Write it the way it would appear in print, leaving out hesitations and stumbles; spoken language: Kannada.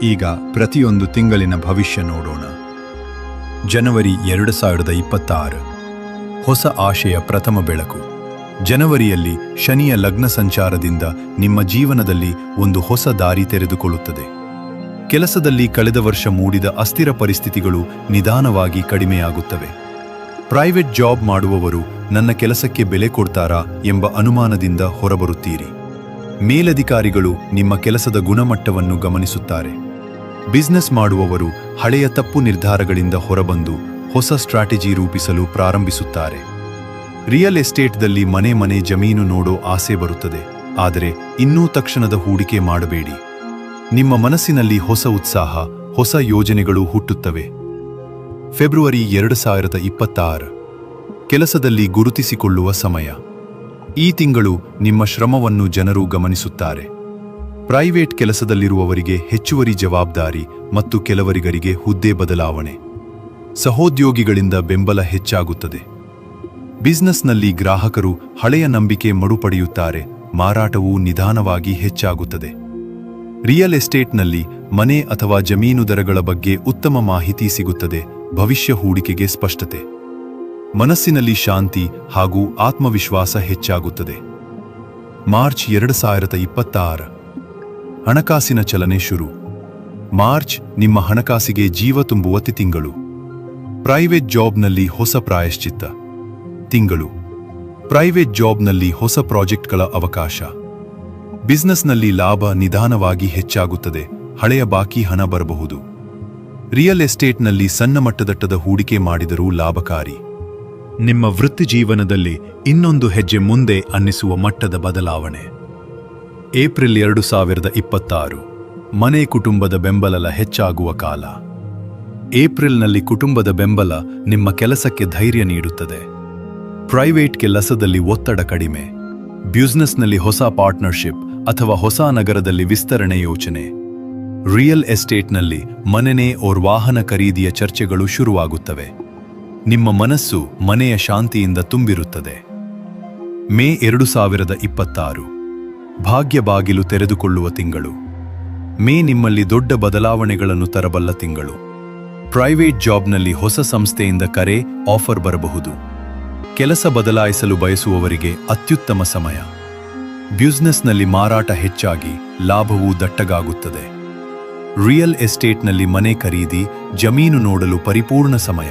ಈಗ ಪ್ರತಿಯೊಂದು ತಿಂಗಳಿನ ಭವಿಷ್ಯ ನೋಡೋಣ. ಜನವರಿ 2026 ಹೊಸ ಆಶಯ ಪ್ರಥಮ ಬೆಳಕು. ಜನವರಿಯಲ್ಲಿ ಶನಿಯ ಲಗ್ನ ಸಂಚಾರದಿಂದ ನಿಮ್ಮ ಜೀವನದಲ್ಲಿ ಒಂದು ಹೊಸ ದಾರಿ ತೆರೆದುಕೊಳ್ಳುತ್ತದೆ. ಕೆಲಸದಲ್ಲಿ ಕಳೆದ ವರ್ಷ ಮೂಡಿದ ಅಸ್ಥಿರ ಪರಿಸ್ಥಿತಿಗಳು ನಿಧಾನವಾಗಿ ಕಡಿಮೆಯಾಗುತ್ತವೆ. ಪ್ರೈವೇಟ್ ಜಾಬ್ ಮಾಡುವವರು ನನ್ನ ಕೆಲಸಕ್ಕೆ ಬೆಲೆ ಕೊಡ್ತಾರಾ ಎಂಬ ಅನುಮಾನದಿಂದ ಹೊರಬರುತ್ತೀರಿ. ಮೇಲಧಿಕಾರಿಗಳು ನಿಮ್ಮ ಕೆಲಸದ ಗುಣಮಟ್ಟವನ್ನು ಗಮನಿಸುತ್ತಾರೆ. ಬಿಸಿನೆಸ್ ಮಾಡುವವರು ಹಳೆಯ ತಪ್ಪು ನಿರ್ಧಾರಗಳಿಂದ ಹೊರಬಂದು ಹೊಸ ಸ್ಟ್ರಾಟಜಿ ರೂಪಿಸಲು ಪ್ರಾರಂಭಿಸುತ್ತಾರೆ. ರಿಯಲ್ ಎಸ್ಟೇಟ್ದಲ್ಲಿ ಮನೆ ಜಮೀನು ನೋಡೋ ಆಸೆ ಬರುತ್ತದೆ, ಆದರೆ ಇನ್ನೂ ತಕ್ಷಣದ ಹೂಡಿಕೆ ಮಾಡಬೇಡಿ. ನಿಮ್ಮ ಮನಸ್ಸಿನಲ್ಲಿ ಹೊಸ ಉತ್ಸಾಹ, ಹೊಸ ಯೋಜನೆಗಳು ಹುಟ್ಟುತ್ತವೆ. ಫೆಬ್ರವರಿ 2026 ಕೆಲಸದಲ್ಲಿ ಗುರುತಿಸಿಕೊಳ್ಳುವ ಸಮಯ. ಈ ತಿಂಗಳು ನಿಮ್ಮ ಶ್ರಮವನ್ನು ಜನರು ಗಮನಿಸುತ್ತಾರೆ. ಪ್ರೈವೇಟ್ ಕೆಲಸದಲ್ಲಿರುವವರಿಗೆ ಹೆಚ್ಚುವರಿ ಜವಾಬ್ದಾರಿ ಮತ್ತು ಕೆಲವರಿಗರಿಗೆ ಹುದ್ದೆ ಬದಲಾವಣೆ. ಸಹೋದ್ಯೋಗಿಗಳಿಂದ ಬೆಂಬಲ ಹೆಚ್ಚಾಗುತ್ತದೆ. ಬಿಸಿನೆಸ್ನಲ್ಲಿ ಗ್ರಾಹಕರು ಹಳೆಯ ನಂಬಿಕೆ ಮರುಪಡೆಯುತ್ತಾರೆ. ಮಾರಾಟವು ನಿಧಾನವಾಗಿ ಹೆಚ್ಚಾಗುತ್ತದೆ. ರಿಯಲ್ ಎಸ್ಟೇಟ್ನಲ್ಲಿ ಮನೆ ಅಥವಾ ಜಮೀನು ದರಗಳ ಬಗ್ಗೆ ಉತ್ತಮ ಮಾಹಿತಿ ಸಿಗುತ್ತದೆ. ಭವಿಷ್ಯ ಹೂಡಿಕೆಗೆ ಸ್ಪಷ್ಟತೆ. ಮನಸ್ಸಿನಲ್ಲಿ ಶಾಂತಿ ಹಾಗೂ ಆತ್ಮವಿಶ್ವಾಸ ಹೆಚ್ಚಾಗುತ್ತದೆ. ಮಾರ್ಚ್ 2026 ಹಣಕಾಸಿನ ಚಲನೆ ಶುರು. ಮಾರ್ಚ್ ನಿಮ್ಮ ಹಣಕಾಸಿಗೆ ಜೀವ ತುಂಬುವ ತಿಂಗಳು. ಪ್ರೈವೇಟ್ ಜಾಬ್ನಲ್ಲಿ ಹೊಸ ಪ್ರಾಯಶ್ಚಿತ್ತ ತಿಂಗಳು. ಪ್ರೈವೇಟ್ ಜಾಬ್ನಲ್ಲಿ ಹೊಸ ಪ್ರಾಜೆಕ್ಟ್ಗಳ ಅವಕಾಶ. ಬಿಸಿನೆಸ್ನಲ್ಲಿ ಲಾಭ ನಿಧಾನವಾಗಿ ಹೆಚ್ಚಾಗುತ್ತದೆ. ಹಳೆಯ ಬಾಕಿ ಹಣ ಬರಬಹುದು. ರಿಯಲ್ ಎಸ್ಟೇಟ್ನಲ್ಲಿ ಸಣ್ಣ ಮಟ್ಟದಟ್ಟದ ಹೂಡಿಕೆ ಮಾಡಿದರೂ ಲಾಭಕಾರಿ. ನಿಮ್ಮ ವೃತ್ತಿ ಜೀವನದಲ್ಲಿ ಇನ್ನೊಂದು ಹೆಜ್ಜೆ ಮುಂದೆ ಅನ್ನಿಸುವ ಮಟ್ಟದ ಬದಲಾವಣೆ. ಏಪ್ರಿಲ್ 2026 ಮನೆ ಕುಟುಂಬದ ಬೆಂಬಲ ಹೆಚ್ಚಾಗುವ ಕಾಲ. ಏಪ್ರಿಲ್ನಲ್ಲಿ ಕುಟುಂಬದ ಬೆಂಬಲ ನಿಮ್ಮ ಕೆಲಸಕ್ಕೆ ಧೈರ್ಯ ನೀಡುತ್ತದೆ. ಪ್ರೈವೇಟ್ ಕೆಲಸದಲ್ಲಿ ಒತ್ತಡ ಕಡಿಮೆ. ಬಿಸಿನೆಸ್ನಲ್ಲಿ ಹೊಸ ಪಾರ್ಟ್ನರ್ಶಿಪ್ ಅಥವಾ ಹೊಸ ನಗರದಲ್ಲಿ ವಿಸ್ತರಣೆ ಯೋಚನೆ. ರಿಯಲ್ ಎಸ್ಟೇಟ್ನಲ್ಲಿ ಮನೆ ಓರ್ ವಾಹನ ಖರೀದಿಯ ಚರ್ಚೆಗಳು ಶುರುವಾಗುತ್ತವೆ. ನಿಮ್ಮ ಮನಸ್ಸು ಮನೆಯ ಶಾಂತಿಯಿಂದ ತುಂಬಿರುತ್ತದೆ. ಮೇ 2026 ಭಾಗ್ಯ ಬಾಗಿಲು ತೆರೆದುಕೊಳ್ಳುವ ತಿಂಗಳು. ಮೇ ನಿಮ್ಮಲ್ಲಿ ದೊಡ್ಡ ಬದಲಾವಣೆಗಳನ್ನು ತರಬಲ್ಲ ತಿಂಗಳು. ಪ್ರೈವೇಟ್ ಜಾಬ್ನಲ್ಲಿ ಹೊಸ ಸಂಸ್ಥೆಯಿಂದ ಕರೆ, ಆಫರ್ ಬರಬಹುದು. ಕೆಲಸ ಬದಲಾಯಿಸಲು ಬಯಸುವವರಿಗೆ ಅತ್ಯುತ್ತಮ ಸಮಯ. ಬಿಸಿನೆಸ್ನಲ್ಲಿ ಮಾರಾಟ ಹೆಚ್ಚಾಗಿ ಲಾಭವು ದಟ್ಟಗಾಗುತ್ತದೆ. ರಿಯಲ್ ಎಸ್ಟೇಟ್ನಲ್ಲಿ ಮನೆ ಖರೀದಿ, ಜಮೀನು ನೋಡಲು ಪರಿಪೂರ್ಣ ಸಮಯ.